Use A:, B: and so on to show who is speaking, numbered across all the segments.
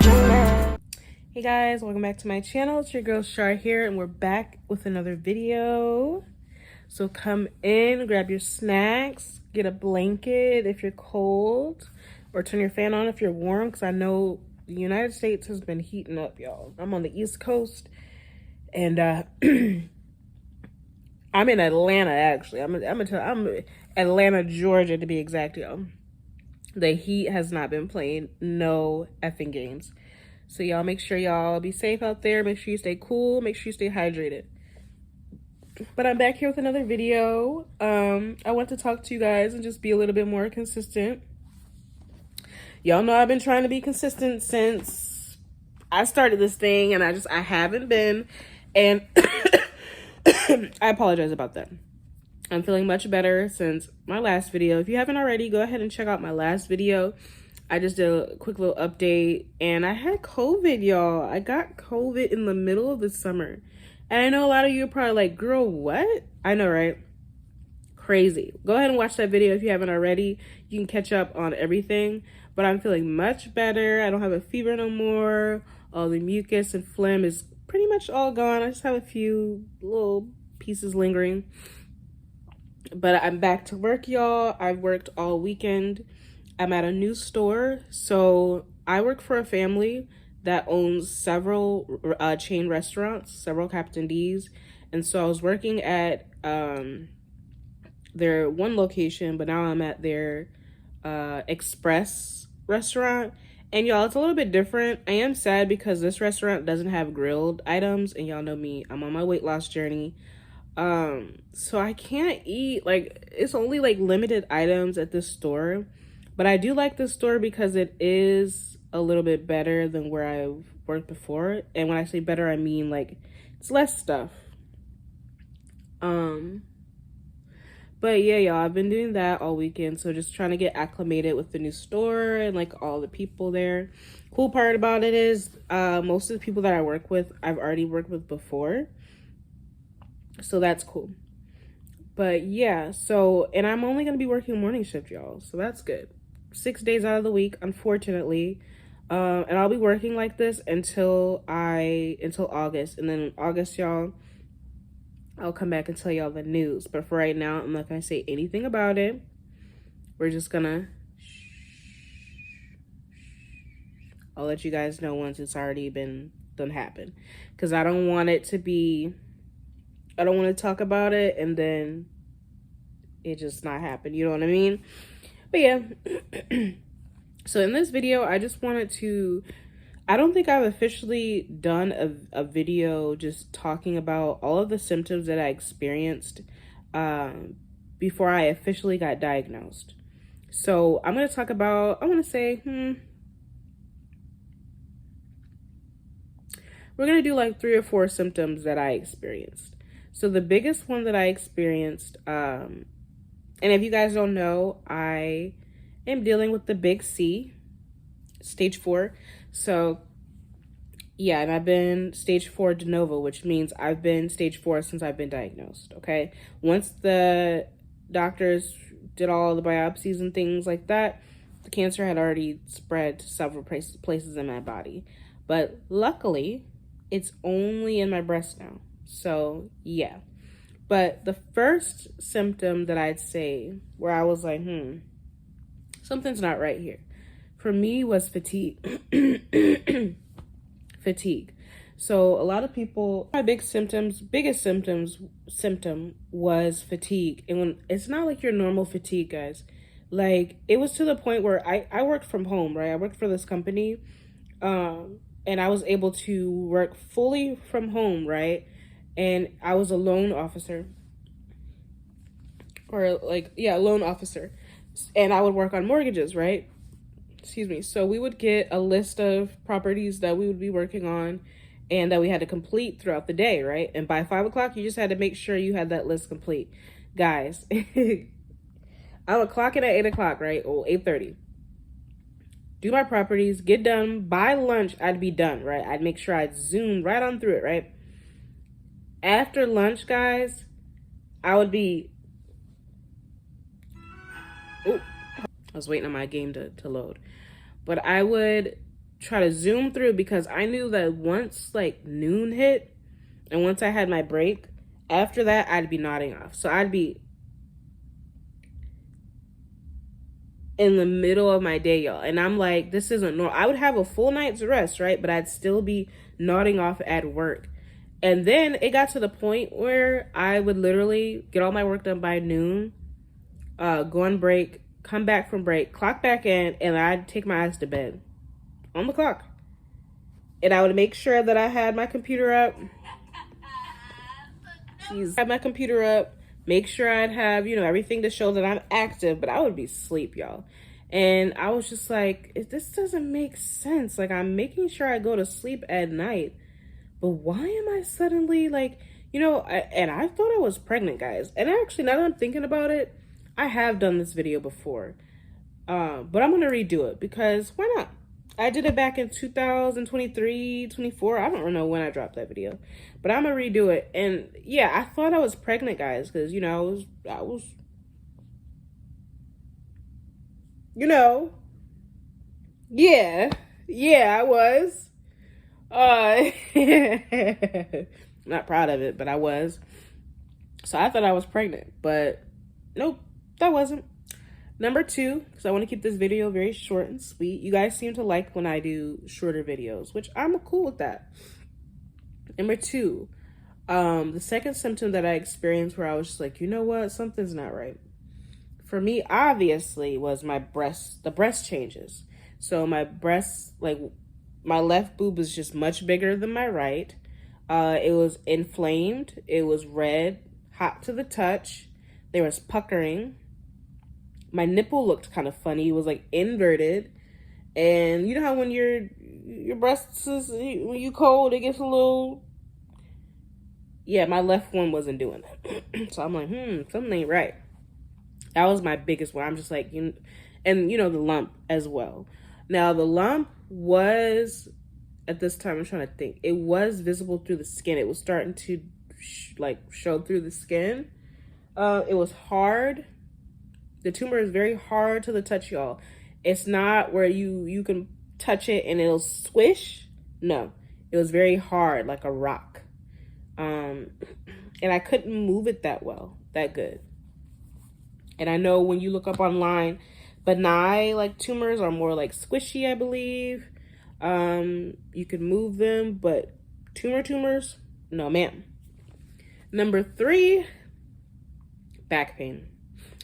A: Hey guys, welcome back to my channel. It's your girl Shar here, and we're back with another video. So come in, grab your snacks, get a blanket if you're cold, or turn your fan on if you're warm, because I know the United States has been heating up, y'all. I'm on the East Coast, and I'm in Atlanta, actually. I'm Atlanta, Georgia, to be exact, y'all. The heat has not been playing no effing games. So y'all make sure y'all be safe out there. Make sure you stay cool. Make sure you stay hydrated. But I'm back here with another video. I want to talk to you guys and just be a little bit more consistent. Y'all know I've been trying to be consistent since I started this thing, and I haven't been. And I apologize about that. I'm feeling much better since my last video. If you haven't already, go ahead and check out my last video. I just did a quick little update, and I had COVID, y'all. I got COVID in the middle of the summer. And I know a lot of you are probably like, girl, what? I know, right? Crazy. Go ahead and watch that video if you haven't already. You can catch up on everything. But I'm feeling much better. I don't have a fever no more. All the mucus and phlegm is pretty much all gone. I just have a few little pieces lingering. But I'm back to work, y'all. I've worked all weekend. I'm at a new store. So I work for a family that owns several chain restaurants, several Captain D's. And so I was working at their one location, but now I'm at their express restaurant. And y'all, it's a little bit different. I am sad because this restaurant doesn't have grilled items, and y'all know me, I'm on my weight loss journey. So I can't eat, like, it's only like limited items at this store. But I do like this store because it is a little bit better than where I've worked before. And when I say better, I mean like it's less stuff. But yeah, y'all, I've been doing that all weekend. So just trying to get acclimated with the new store and like all the people there. Cool part about it is most of the people that I work with, I've already worked with before. So that's cool. But yeah, so, and I'm only going to be working morning shift, y'all. So that's good. 6 days out of the week, unfortunately. And I'll be working like this until August. And then in August, y'all, I'll come back and tell y'all the news. But for right now, I'm not going to say anything about it. We're just going to, I'll let you guys know once it's already been done happen. Because I don't want it to be, I don't want to talk about it and then it just not happen. You know what I mean? But yeah. So in this video, I just wanted to, I don't think I've officially done a video just talking about all of the symptoms that I experienced before I officially got diagnosed. So I'm going to talk about, I want to say, we're going to do like 3 or 4 symptoms that I experienced. So the biggest one that I experienced, and if you guys don't know, I am dealing with the big C, stage 4. So yeah, and I've been stage 4 de novo, which means I've been stage 4 since I've been diagnosed, okay? Once the doctors did all the biopsies and things like that, the cancer had already spread to several places in my body. But luckily, it's only in my breast now. So yeah. But the first symptom that I'd say where I was like, something's not right here, for me was fatigue. Fatigue. So a lot of people, my biggest symptom was fatigue. And when it's not like your normal fatigue, guys. Like, it was to the point where I worked from home, right? I worked for this company, and I was able to work fully from home, right? And I was a loan officer, or like, yeah, loan officer. And I would work on mortgages, right? Excuse me. So we would get a list of properties that we would be working on and that we had to complete throughout the day, right? And by 5 o'clock, you just had to make sure you had that list complete. Guys, I would clock in at 8 o'clock, right? Or 8:30. Do my properties, get done. By lunch, I'd be done, right? I'd make sure I'd zoom right on through it, right? After lunch, guys, I would be, I was waiting on my game to load. But I would try to zoom through, because I knew that once like noon hit and once I had my break, after that I'd be nodding off. So I'd be in the middle of my day, y'all, and I'm like, this isn't normal. I would have a full night's rest, right? But I'd still be nodding off at work. And then it got to the point where I would literally get all my work done by noon, go on break, come back from break, clock back in, and I'd take my ass to bed on the clock. And I would make sure that I had my computer up. Had my computer up, make sure I'd have, you know, everything to show that I'm active, but I would be asleep, y'all. And I was just like, this doesn't make sense. Like, I'm making sure I go to sleep at night, but why am I suddenly like, you know, and I thought I was pregnant, guys. And actually, now that I'm thinking about it, I have done this video before, but I'm going to redo it because why not? I did it back in 2023, 24. I don't know when I dropped that video, but I'm going to redo it. And yeah, I thought I was pregnant, guys, because, you know, I was, you know, yeah, I was. Not proud of it, but I was. So I thought I was pregnant, but nope, that wasn't. Number 2, because I want to keep this video very short and sweet. You guys seem to like when I do shorter videos, which I'm cool with that. Number 2, the second symptom that I experienced where I was just like, you know what, something's not right. For me, obviously, was the breast changes. So my breasts, like my left boob was just much bigger than my right. It was inflamed. It was red, hot to the touch. There was puckering. My nipple looked kind of funny. It was like inverted. And you know how when your breasts is, when you cold, it gets a little, yeah, my left one wasn't doing that. So I'm like, something ain't right. That was my biggest one. I'm just like, and you know, the lump as well. Now the lump was, at this time, I'm trying to think, it was visible through the skin. It was starting to show through the skin. It was hard. The tumor is very hard to the touch, y'all. It's not where you can touch it and it'll squish. No, it was very hard, like a rock. And I couldn't move it that good. And I know when you look up online, benign like tumors are more like squishy, I believe. You can move them, but tumors, no ma'am. Number 3, back pain.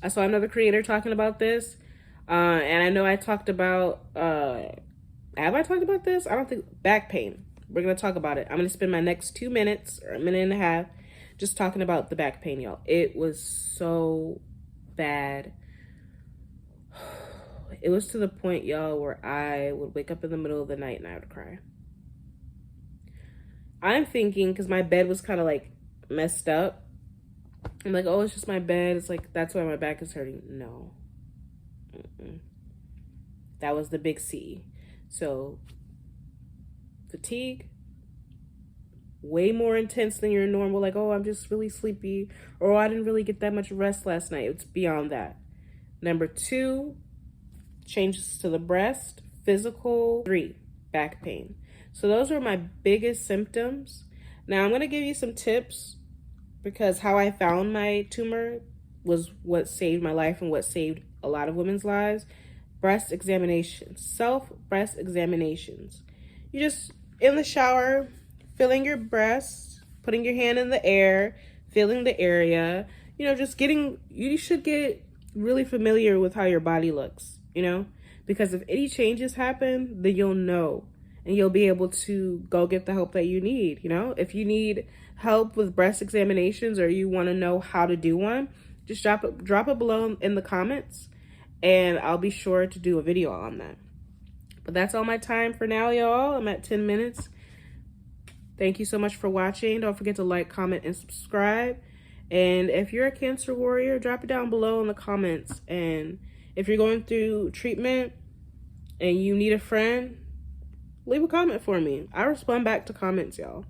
A: I saw another creator talking about this, and I know I talked about, have I talked about this? I don't think, back pain. We're going to talk about it. I'm going to spend my next 2 minutes or a minute and a half just talking about the back pain, y'all. It was so bad. It was to the point, y'all, where I would wake up in the middle of the night and I would cry. I'm thinking, because my bed was kind of like messed up, I'm like, oh, it's just my bed. It's like, that's why my back is hurting. No. That was the big C. So, fatigue, way more intense than your normal. Like, oh, I'm just really sleepy. Or, oh, I didn't really get that much rest last night. It's beyond that. Number 2, changes to the breast, physical. 3, back pain. So, those are my biggest symptoms. Now, I'm going to give you some tips, because how I found my tumor was what saved my life and what saved a lot of women's lives. Breast examinations, self-breast examinations. You just, in the shower, feeling your breasts, putting your hand in the air, feeling the area, you know, just you should get really familiar with how your body looks, you know, because if any changes happen, then you'll know. And you'll be able to go get the help that you need, you know? If you need help with breast examinations or you want to know how to do one, just drop it below in the comments, and I'll be sure to do a video on that. But that's all my time for now, y'all. I'm at 10 minutes. Thank you so much for watching. Don't forget to like, comment, and subscribe. And if you're a cancer warrior, drop it down below in the comments. And if you're going through treatment and you need a friend, leave a comment for me. I respond back to comments, y'all.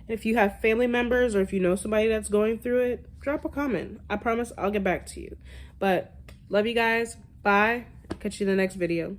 A: If you have family members or if you know somebody that's going through it, drop a comment. I promise I'll get back to you. But love you guys. Bye. Catch you in the next video.